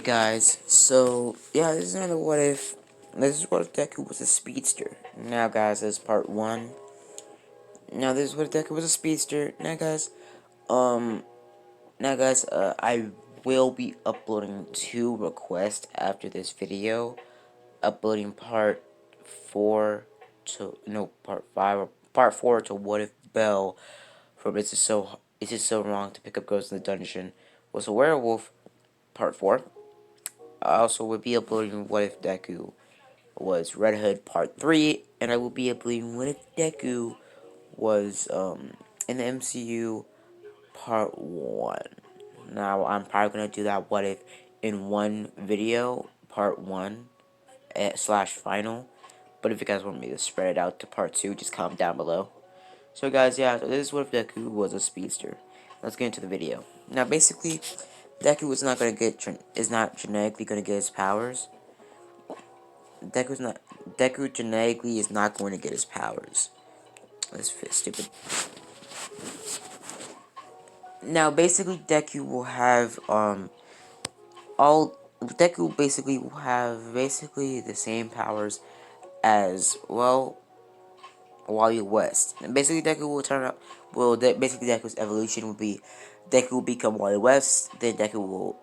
guys, so yeah, this is another what if. This is what if Deku was a speedster. Now guys, this is part 1. Now this is what if Deku was a speedster. Um, I will be uploading 2 requests after this video. Uploading part 4 to, no, part 5, or part 4 to what if Bell from Is It So Wrong to Pick Up Girls in the Dungeon was a werewolf, part 4. I also will be uploading What If Deku was Red Hood Part 3, and I will be uploading What If Deku was in the MCU Part 1. Now, I'm probably going to do that What If in one video, Part 1 slash final. But if you guys want me to spread it out to Part 2, just comment down below. So guys, yeah, so this is What If Deku was a speedster. Let's get into the video. Now, basically, Deku is not genetically going to get his powers. Deku genetically is not going to get his powers. That's stupid. Now, basically, Deku basically will have basically the same powers as, well, Wally West. And basically, basically Deku's evolution will be, Deku will become Wally West, then Deku will,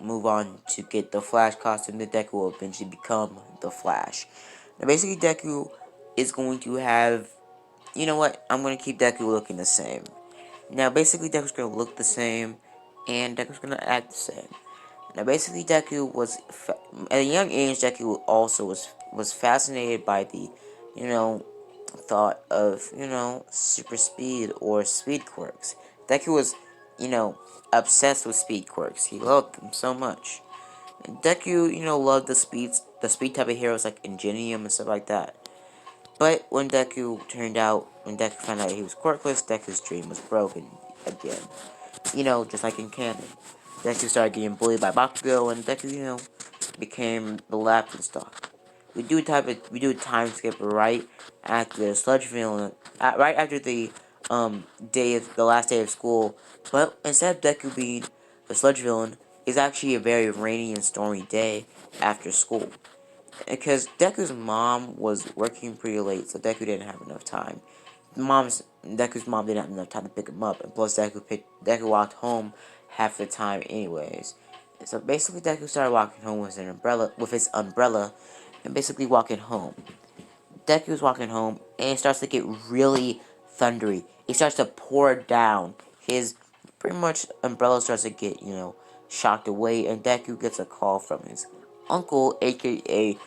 move on to get the Flash costume, then Deku will eventually become the Flash. Now, basically, Deku is going to have, you know what, I'm going to keep Deku looking the same. Now, basically, Deku's going to look the same, and Deku's going to act the same. Now, basically, at a young age, Deku also was fascinated by the, thought of, super speed or speed quirks. Deku was, obsessed with speed quirks. He loved them so much. And Deku, loved the speed type of heroes like Ingenium and stuff like that. But when Deku found out he was quirkless, Deku's dream was broken again. Just like in canon. Deku started getting bullied by Bakugo, and Deku, became the laughing stock. We do a time skip right after the sludge villain, right after the last day of school. But instead of Deku being the sludge villain, it's actually a very rainy and stormy day after school. Because Deku's mom was working pretty late, so Deku didn't have enough time. Deku's mom didn't have enough time to pick him up, and plus Deku walked home half the time anyways. So basically, Deku started walking home with his umbrella, and basically walking home. Deku's walking home, and it starts to get really thundery. It starts to pour down. His pretty much umbrella starts to get shocked away, and Deku gets a call from his uncle, aka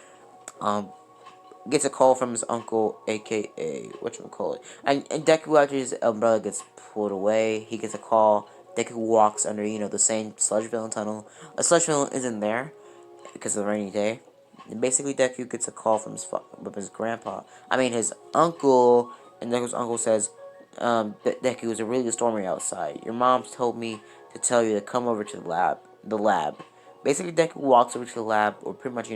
gets a call from his uncle, aka whatchamacallit. And Deku, after his umbrella gets pulled away, he gets a call. Deku walks under, the same sludge villain tunnel. A sludge villain isn't there because of the rainy day. And basically, Deku gets a call from his uncle, and Deku's uncle says, Deku, it's really stormy outside. Your mom's told me to tell you to come over to the lab. Basically, Deku walks over to the lab, or pretty much,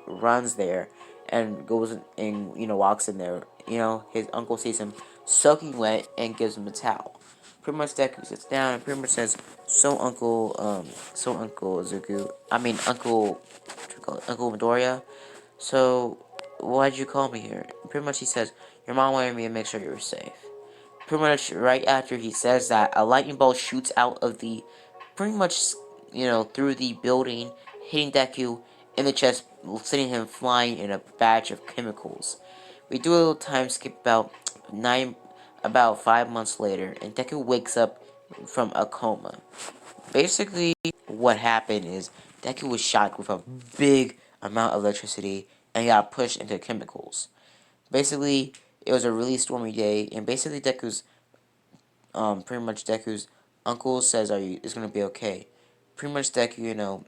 runs there, and goes and, walks in there. His uncle sees him soaking wet and gives him a towel. Pretty much Deku sits down and pretty much says, Uncle Zuku, Uncle Midoriya, so why'd you call me here? Pretty much he says, your mom wanted me to make sure you were safe. Pretty much right after he says that, a lightning bolt shoots out of the, pretty much, through the building, hitting Deku in the chest, sending him flying in a batch of chemicals. We do a little time skip about 5 months later, and Deku wakes up from a coma. Basically, what happened is Deku was shocked with a big amount of electricity and got pushed into chemicals. Basically, it was a really stormy day, and basically Deku's uncle says, it's gonna be okay. Pretty much Deku,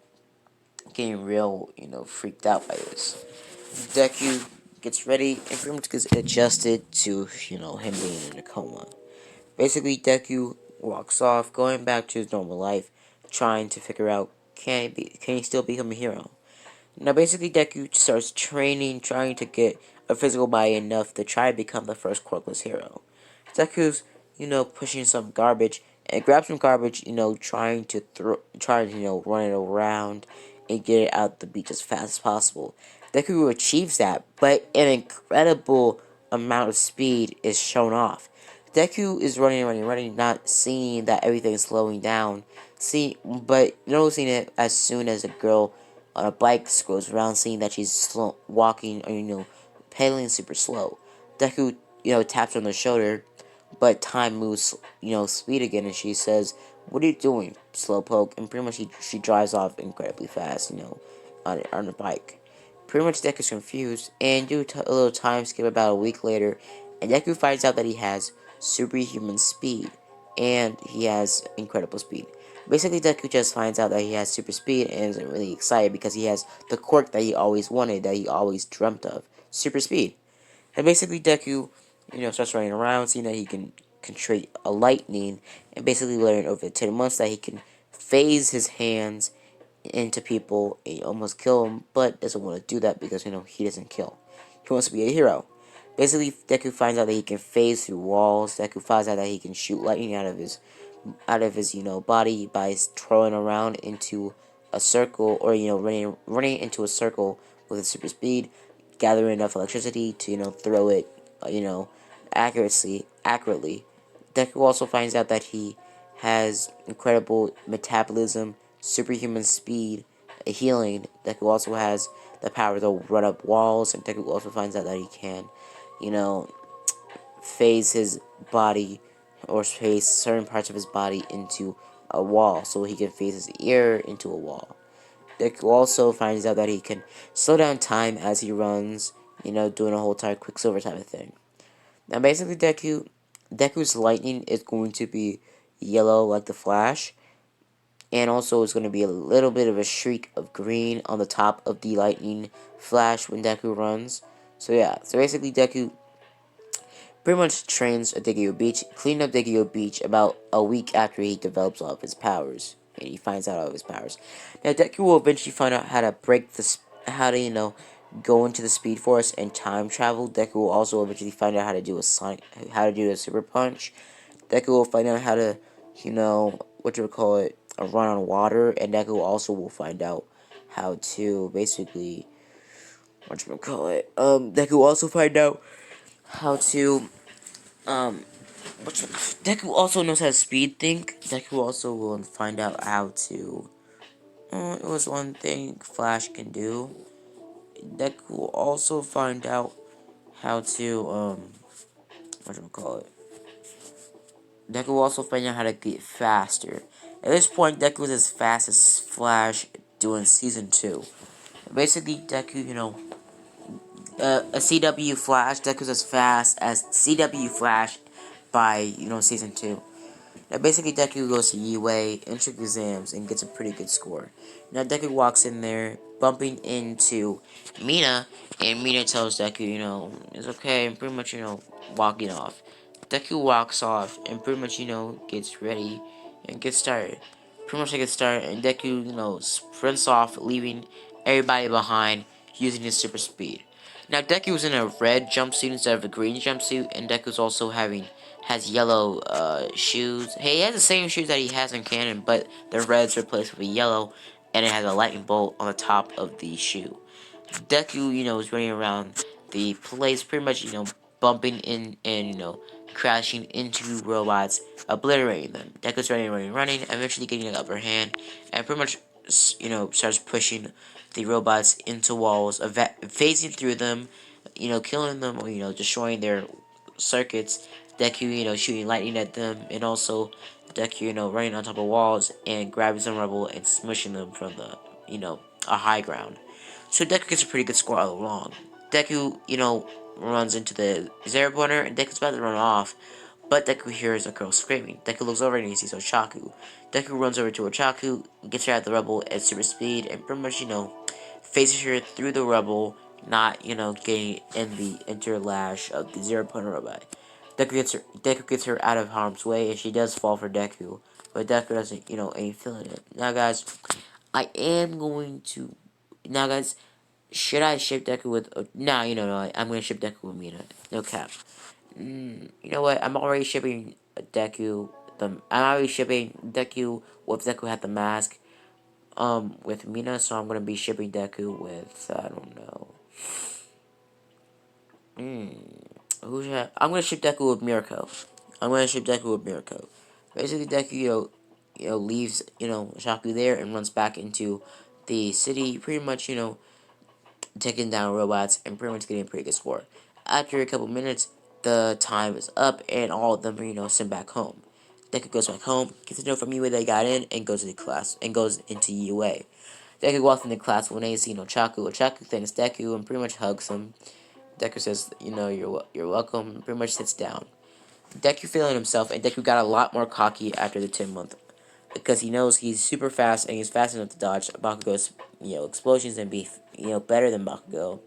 getting real, freaked out by this. Deku gets ready and pretty much gets adjusted to, him being in a coma. Basically, Deku walks off, going back to his normal life, trying to figure out, can he still become a hero? Now, basically, Deku starts training, trying to get a physical body enough to try to become the first quirkless hero. Deku's, pushing some garbage, and grabs some garbage, trying to run it around, and get it out the beach as fast as possible. Deku achieves that, but an incredible amount of speed is shown off. Deku is running, running, running, not seeing that everything is slowing down. But noticing it as soon as a girl on a bike goes around, seeing that she's walking, or pedaling super slow. Deku, taps her on the shoulder, but time moves, speed again, and she says, "What are you doing, slowpoke?" And pretty much she drives off incredibly fast, on a bike. Pretty much Deku's confused, and do a little time skip about a week later, and Deku finds out that he has superhuman speed, and he has incredible speed. Basically, Deku just finds out that he has super speed and isn't really excited because he has the quirk that he always wanted, that he always dreamt of, super speed. And basically, Deku, starts running around, seeing that he can control a lightning, and basically learn over 10 months that he can phase his hands into people and almost kill them, but doesn't want to do that because, he doesn't kill. He wants to be a hero. Basically, Deku finds out that he can phase through walls. Deku finds out that he can shoot lightning out of his body by throwing around into a circle, or running into a circle with a super speed, gathering enough electricity to throw it you know accurately. Deku also finds out that he has incredible metabolism, superhuman speed, healing. Deku also has the power to run up walls, and Deku also finds out that he can, you know, phase his body, or phase certain parts of his body into a wall, so he can phase his ear into a wall. Deku also finds out that he can slow down time as he runs, doing a whole entire Quicksilver type of thing. Now, basically, Deku's lightning is going to be yellow like the Flash, and also it's going to be a little bit of a streak of green on the top of the lightning flash when Deku runs. So yeah, so basically Deku pretty much trains at Deku Beach, cleaned up Deku Beach about a week after he develops all of his powers, and he finds out all of his powers. Now Deku will eventually find out how to how to go into the Speed Force and time travel. Deku will also eventually find out how to do a Super Punch. Deku will find out how to, run on water, and Deku also will find out how to basically, Deku will also find out how to, Deku also knows how to speed think. Deku also will find out how to, it was one thing Flash can do. Deku will also find out how to, Deku will also find out how to get faster. At this point, Deku is as fast as Flash doing Season 2. Basically, Deku, a CW Flash, Deku's as fast as CW Flash by, Season 2. Now, basically, Deku goes to UA, entrance exams, and gets a pretty good score. Now, Deku walks in there, bumping into Mina, and Mina tells Deku, it's okay, and pretty much, walking off. Deku walks off, and pretty much, gets ready, and gets started. Pretty much, they get started, and Deku, sprints off, leaving everybody behind, using his super speed. Now, Deku's in a red jumpsuit instead of a green jumpsuit, and Deku's also has yellow shoes. Hey, he has the same shoes that he has in canon, but the red's replaced with a yellow, and it has a lightning bolt on the top of the shoe. Deku, is running around the place, pretty much, bumping in and, crashing into robots, obliterating them. Deku's running, running, running, eventually getting an upper hand, and pretty much, starts pushing the robots into walls, phasing through them, killing them, or, destroying their circuits. Deku, shooting lightning at them, and also Deku, running on top of walls and grabbing some rubble and smushing them from the, a high ground. So Deku gets a pretty good score all along. Deku, runs into the Zero Pointer, and Deku's about to run off, but Deku hears a girl screaming. Deku looks over and he sees Ochaku. Deku runs over to Ochaku, gets her out of the rubble at super speed, and pretty much, faces her through the rubble, not, getting in the interlash of the Zero Pointer robot. Deku gets her out of harm's way, and she does fall for Deku, but Deku doesn't, ain't feeling it. Now, guys, I am going to, now, guys, should I ship Deku with, nah, no, I'm gonna ship Deku with Mina, no cap. You know what, I'm already shipping Deku with Deku had the mask, with Mina, so I'm gonna be shipping Deku with, I don't know. I'm gonna ship Deku with Mirko. I'm gonna ship Deku with Mirko. Basically, Deku, leaves, Shaku there and runs back into the city, pretty much, taking down robots and pretty much getting a pretty good score. After a couple minutes, the time is up and all of them are, sent back home. Deku goes back home, gets a note from UA they got in, and goes to the class and goes into UA. Deku walks into class when they see Chaku. Chaku thanks Deku and pretty much hugs him. Deku says, you're welcome, and pretty much sits down. Deku feeling himself, and Deku got a lot more cocky after the 10-month because he knows he's super fast and he's fast enough to dodge Bakugo's explosions and be better than Bakugo.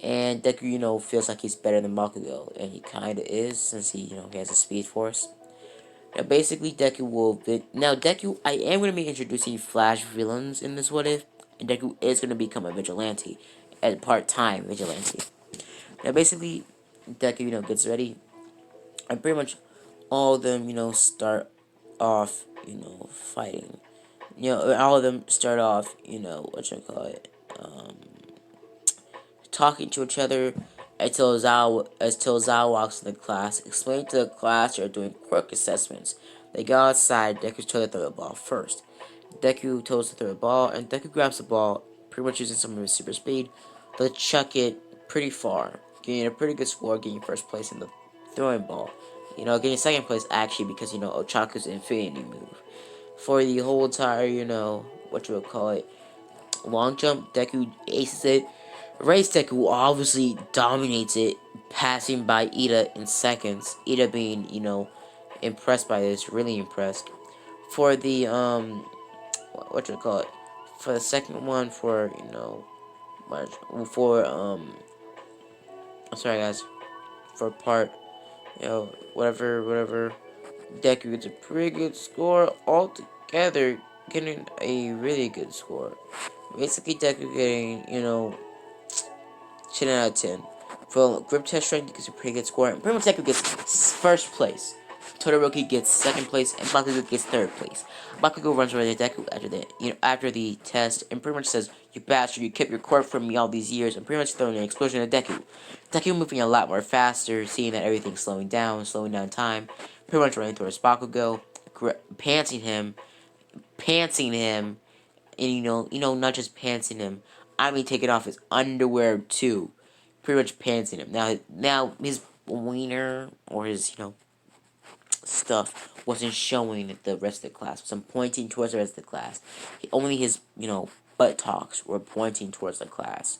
And Deku feels like he's better than Bakugo, and he kind of is since he has a Speed Force. Now basically Deku, I am going to be introducing Flash villains in this What If, and Deku is going to become a vigilante, a part-time vigilante. Now basically Deku gets ready, and pretty much all of them start off fighting. All of them start off what you call it, talking to each other until Zao walks in the class, explaining to the class they're doing quirk assessments. They go outside. Deku told to throw the ball first. Deku tells to throw the ball, and Deku grabs the ball, pretty much using some of his super speed, to chuck it pretty far, getting a pretty good score, getting first place in the throwing ball. Getting second place actually because Ochaku's infinity move. For the whole entire, what you would call it, long jump, Deku aces it. Race Deku obviously dominates it, passing by Ida in seconds. Ida being, impressed by this, really impressed. For the, what you call it? For the second one, I'm sorry guys, for part, whatever, Deku gets a pretty good score altogether, getting a really good score. Basically, Deku getting, 10 out of 10. For grip test strength, he gets a pretty good score. And pretty much Deku gets first place. Todoroki gets second place, and Bakugo gets third place. Bakugo runs over to Deku after the test, and pretty much says, "You bastard! You kept your quirk from me all these years," and pretty much throwing an explosion at Deku. Deku moving a lot more faster, seeing that everything's slowing down time. Pretty much running towards Bakugo, pantsing him, and not just pantsing him. I mean taking off his underwear too. Pretty much pantsing him. Now his wiener or his stuff wasn't showing the rest of the class. So I'm pointing towards the rest of the class. Only his butt talks were pointing towards the class.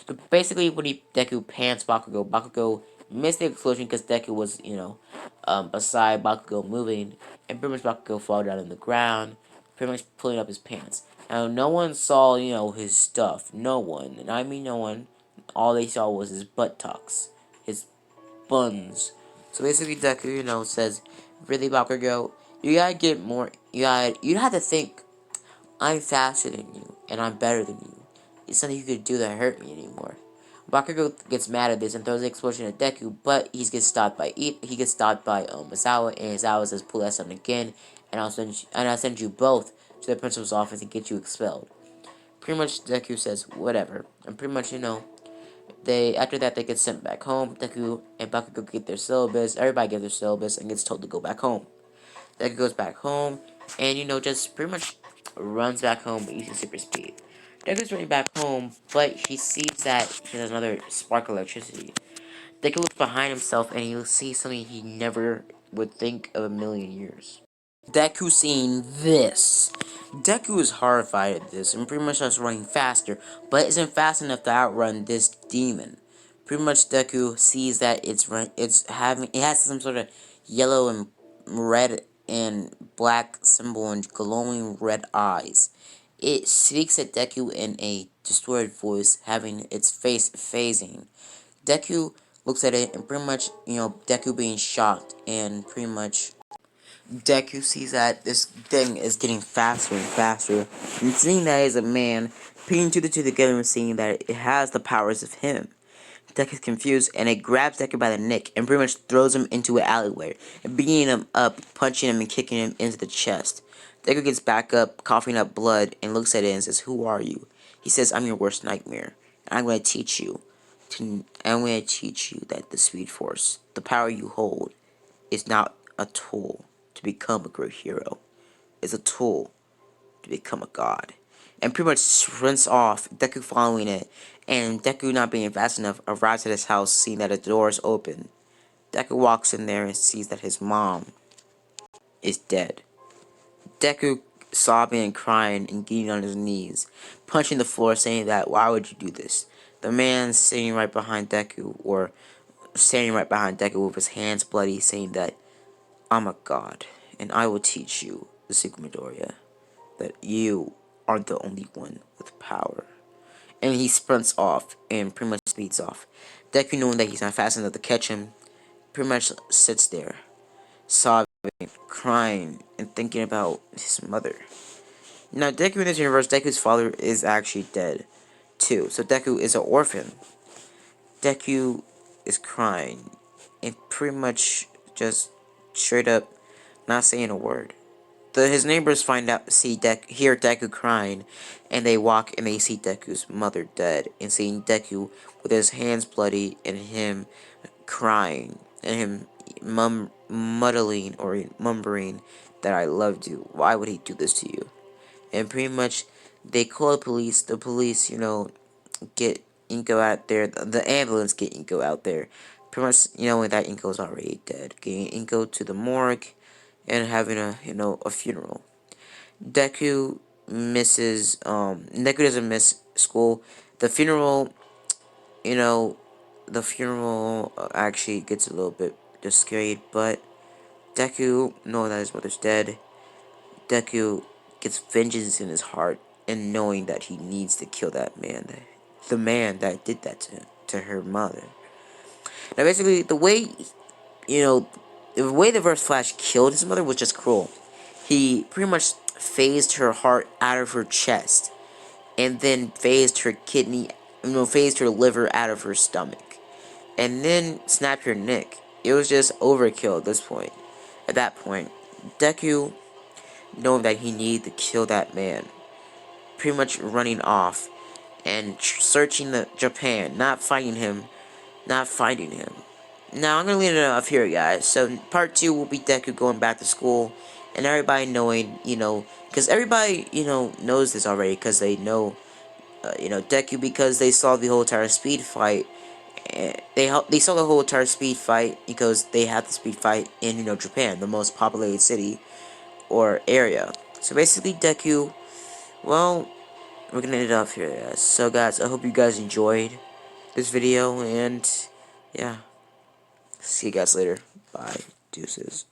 So basically, when Deku pants Bakugo, Bakugo missed the explosion because Deku was beside Bakugo moving, and pretty much Bakugo fall down on the ground, pretty much pulling up his pants. Now no one saw his stuff. No one, and I mean no one. All they saw was his butt tucks, his buns. So basically, Deku, says, "Really, Bakugo, you gotta get more. You have to think. I'm faster than you, and I'm better than you. It's nothing you could do that hurt me anymore." Bakugo gets mad at this and throws the explosion at Deku, but he gets stopped by Misawa, and Misawa says, "Pull that something again, and I'll send you both to the principal's office and get you expelled." Pretty much, Deku says, "Whatever," and pretty much, after that they get sent back home. Deku and Bakugo get their syllabus. Everybody gets their syllabus and gets told to go back home. Deku goes back home and just pretty much runs back home using super speed. Deku's running back home, but he sees that he has another spark of electricity. Deku looks behind himself and he sees something he never would think of a million years. Deku seeing this. Deku is horrified at this and pretty much starts running faster, but isn't fast enough to outrun this demon. Pretty much Deku sees that it has some sort of yellow and red and black symbol and glowing red eyes. It speaks at Deku in a distorted voice, having its face phasing. Deku looks at it and pretty much, Deku being shocked and pretty much Deku sees that this thing is getting faster and faster, and seeing that as a man, putting two to two together and seeing that it has the powers of him. Deku is confused, and it grabs Deku by the neck and pretty much throws him into an alleyway, and beating him up, punching him and kicking him into the chest. Deku gets back up, coughing up blood, and looks at it and says, "Who are you?" He says, "I'm your worst nightmare. I'm going to teach you. I'm going to teach you that the Speed Force, the power you hold, is not a tool to become a great hero. It's a tool to become a god." And pretty much sprints off, Deku following it, and Deku not being fast enough arrives at his house, seeing that the door is open. Deku walks in there and sees that his mom is dead. Deku sobbing and crying and getting on his knees, punching the floor, saying that, "Why would you do this?" The man sitting right behind Deku, or standing right behind Deku with his hands bloody, saying that, "I'm a god, and I will teach you, the Secret Midoriya, that you are the only one with power." And he sprints off and pretty much speeds off. Deku, knowing that he's not fast enough to catch him, pretty much sits there, sobbing, crying, and thinking about his mother. Now, Deku in this universe, Deku's father is actually dead, too. So Deku is an orphan. Deku is crying, and pretty much just straight up not saying a word. His neighbors hear Deku crying, and they walk and they see Deku's mother dead, and seeing Deku with his hands bloody and him crying and him muddling or mumbling that "I loved you. Why would he do this to you?" And pretty much they call the police. The police, get Inko out there. The ambulance get Inko out there. Pretty much, when that Inko's already dead. Getting Inko to the morgue and having a funeral. Deku Deku doesn't miss school. The funeral, you know, actually gets a little bit just scary, but Deku, knowing that his mother's dead, Deku gets vengeance in his heart, and knowing that he needs to kill that man, the man that did that to her mother. Now, basically, you know, the way the Reverse Flash killed his mother was just cruel. He pretty much phased her heart out of her chest, and then phased her phased her liver out of her stomach, and then snapped her neck. It was just overkill at this point. At that point, Deku, knowing that he needed to kill that man, pretty much running off and searching Japan, not finding him. Now I'm gonna leave it off here, guys. So part 2 will be Deku going back to school, and everybody knowing, because everybody, knows this already, because they know, Deku, because they saw the whole entire speed fight. They saw the whole entire speed fight because they had the speed fight in Japan, the most populated city or area. So basically, Deku. Well, we're gonna end it off here, guys. So guys, I hope you guys enjoyed this video, and yeah, see you guys later. Bye, deuces.